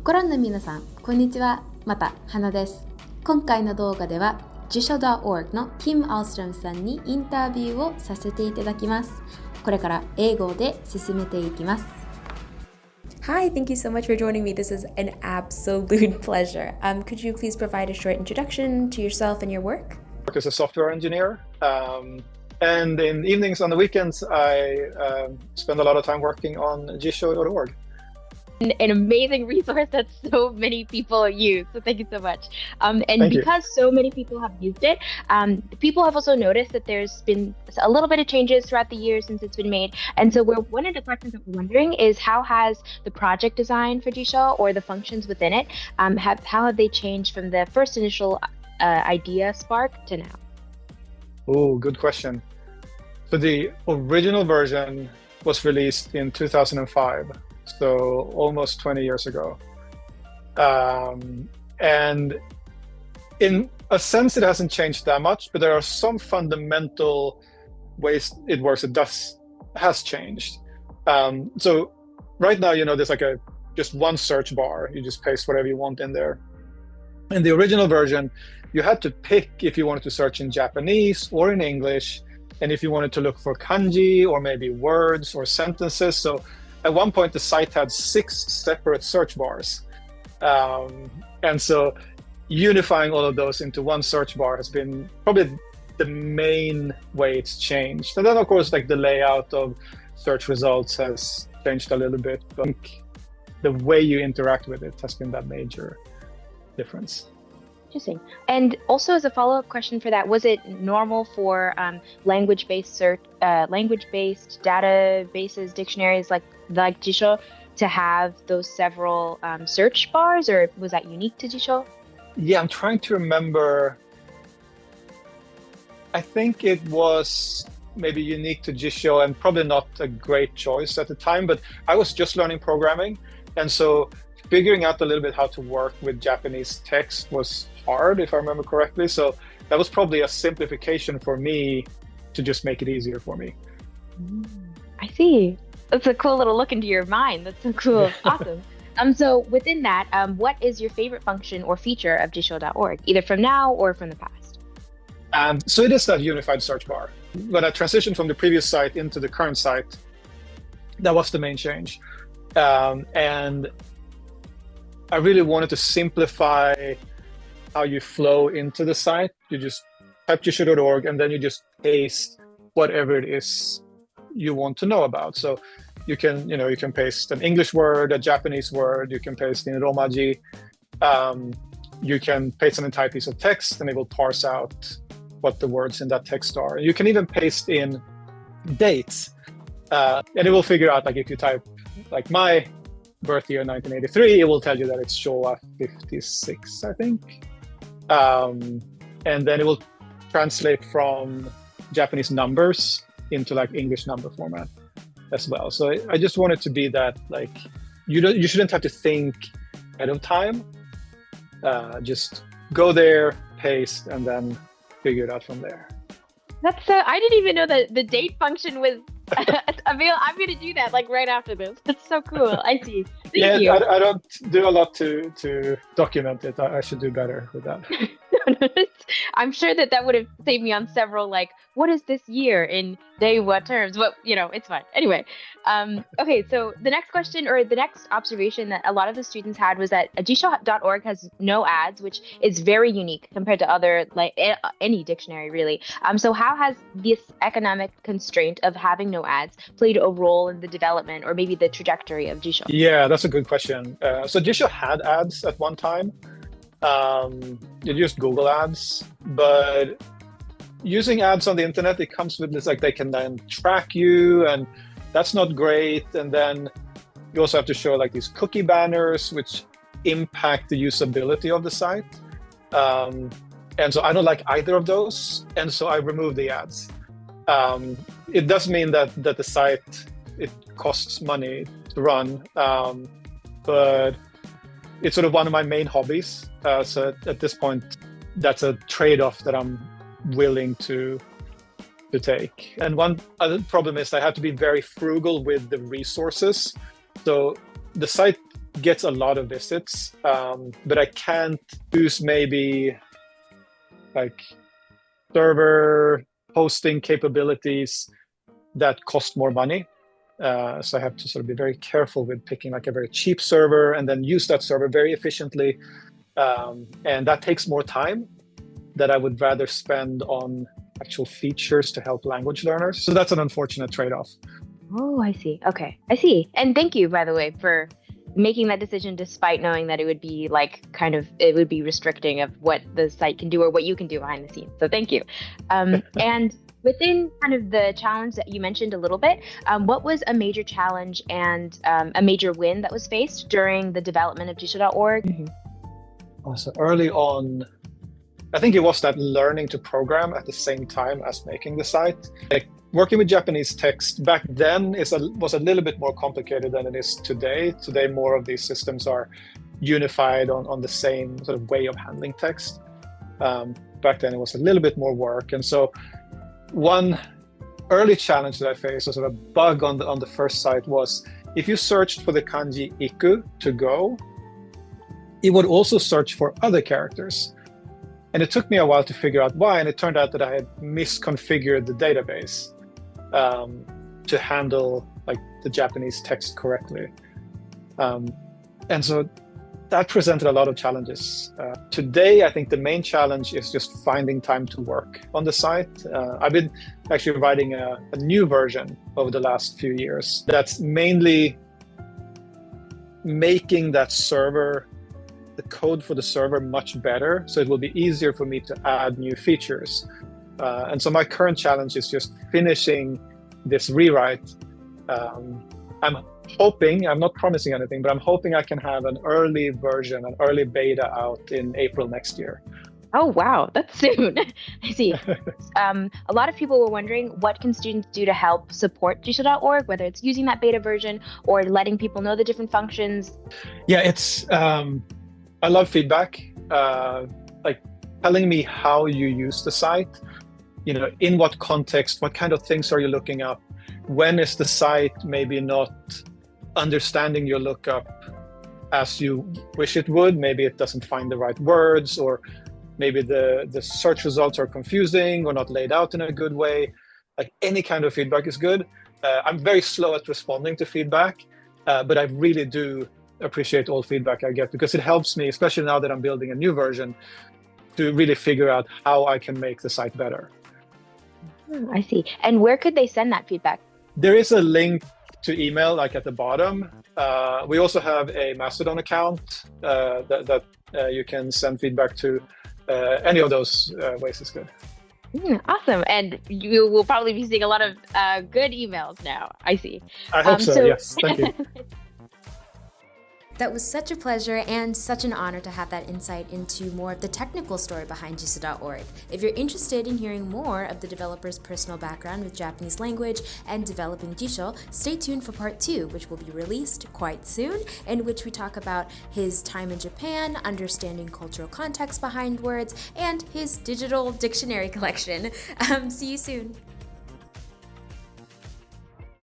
ご覧の皆さん、こんにちは。また、花です。今回の動画では、辞書 .org の Kim Ahlstrom さんにインタビューをさせていただきます。これから英語で進めていきます。Hi, thank you so much for joining me. This is an absolute pleasure. Could you please provide a short introduction to yourself and your work? I work as a software engineer, and in evenings on the weekends, I spend a lot of time working on gshow.org. An amazing resource that so many people use. So thank you so much. And Thank because so many people have used it, people have also noticed that there's been a little bit of changes throughout the years since it's been made. And so one of the questions that we're wondering is how has the project design for Gshow or the functions within it, how have they changed from the first initial idea spark to now? Oh, good question. So the original version was released in 2005. So almost 20 years ago. And in a sense, it hasn't changed that much, but there are some fundamental ways it works. It has changed. So right now, there's like just one search bar. You just paste whatever you want in there. In the original version, you had to pick if you wanted to search in Japanese or in English, and if you wanted to look for kanji or maybe words or sentences. So at one point, the site had 6 separate search bars. And so unifying all of those into one search bar has been probably the main way it's changed. And then, of course, like the layout of search results has changed a little bit, but I think the way you interact with it has been that major difference. Interesting. And also as a follow-up question for that, was it normal for language-based databases, dictionaries like Gshow to have those several search bars, or was that unique to Gshow? Yeah, I'm trying to remember. I think it was maybe unique to Gshow and probably not a great choice at the time, but I was just learning programming. And so figuring out a little bit how to work with Japanese text was hard, if I remember correctly. So that was probably a simplification for me to just make it easier for me. I see. That's a cool little look into your mind. That's so cool. Awesome. So within that, what is your favorite function or feature of gshow.org, either from now or from the past? So it is that unified search bar. When I transitioned from the previous site into the current site, that was the main change. And I really wanted to simplify how you flow into the site. You just type gshow.org and then you just paste whatever it is you want to know about. So you can paste an English word, a Japanese word, you can paste in Romaji, you can paste an entire piece of text and it will parse out what the words in that text are. You can even paste in dates, and it will figure out, like if you type like my birth year 1983, it will tell you that it's Showa 56, I think. And then it will translate from Japanese numbers into like English number format as well. So I just want it to be that like you shouldn't have to think ahead of time. Just go there, paste, and then figure it out from there. That's I didn't even know that the date function was I'm going to do that like right after this. That's so cool. I see. Thank you. I don't do a lot to document it. I should do better with that. I'm sure that would have saved me on several, like, what is this year in day what terms? But, it's fine. Anyway, okay, so the next question or the next observation that a lot of the students had was that gshow.org has no ads, which is very unique compared to other, like any dictionary, really. So how has this economic constraint of having no ads played a role in the development or maybe the trajectory of Gshow? Yeah, that's a good question. So Gshow had ads at one time. You used Google ads, but using ads on the internet, it comes with this, like they can then track you, and that's not great. And then you also have to show like these cookie banners, which impact the usability of the site. And so I don't like either of those. And so I removed the ads. It does mean that the site, it costs money to run, but it's sort of one of my main hobbies. So at this point, that's a trade-off that I'm willing to take. And one other problem is I have to be very frugal with the resources. So the site gets a lot of visits, but I can't use maybe like server hosting capabilities that cost more money. So I have to sort of be very careful with picking like a very cheap server and then use that server very efficiently. And that takes more time that I would rather spend on actual features to help language learners. So that's an unfortunate trade-off. Oh, I see. Okay, I see. And thank you, by the way, for making that decision despite knowing that it would be like it would be restricting of what the site can do or what you can do behind the scenes. So thank you. And within kind of the challenge that you mentioned a little bit, what was a major challenge and a major win that was faced during the development of Jisho.org? Mm-hmm. So early on, I think it was that learning to program at the same time as making the site. Like, working with Japanese text back then was a little bit more complicated than it is today. Today, more of these systems are unified on the same sort of way of handling text. Back then, it was a little bit more work. And so one early challenge that I faced, or sort of a bug on the first site, was if you searched for the kanji iku, to go, it would also search for other characters. And it took me a while to figure out why, and it turned out that I had misconfigured the database to handle like the Japanese text correctly. And so that presented a lot of challenges. Today, I think the main challenge is just finding time to work on the site. I've been actually writing a new version over the last few years that's mainly making that server, the code for the server, much better, so it will be easier for me to add new features. And so my current challenge is just finishing this rewrite. I'm hoping, I'm not promising anything, but I'm hoping I can have an early version, an early beta out in April next year. Oh, wow, that's soon. I see. A lot of people were wondering, what can students do to help support Jisho.org, whether it's using that beta version or letting people know the different functions? Yeah, it's I love feedback, like telling me how you use the site, you know, in what context, what kind of things are you looking up? When is the site maybe not understanding your lookup as you wish it would? Maybe it doesn't find the right words, or maybe the search results are confusing or not laid out in a good way. Like, any kind of feedback is good. I'm very slow at responding to feedback, but I really do appreciate all feedback I get, because it helps me, especially now that I'm building a new version, to really figure out how I can make the site better. I see. And where could they send that feedback? There is a link to email, like at the bottom. We also have a Mastodon account that you can send feedback to. Any of those ways is good. Awesome. And you will probably be seeing a lot of good emails now. I see. I hope so. Yes. Thank you. That was such a pleasure and such an honor to have that insight into more of the technical story behind Jisho.org. If you're interested in hearing more of the developer's personal background with Japanese language and developing Jisho, stay tuned for part 2, which will be released quite soon, in which we talk about his time in Japan, understanding cultural context behind words, and his digital dictionary collection. See you soon.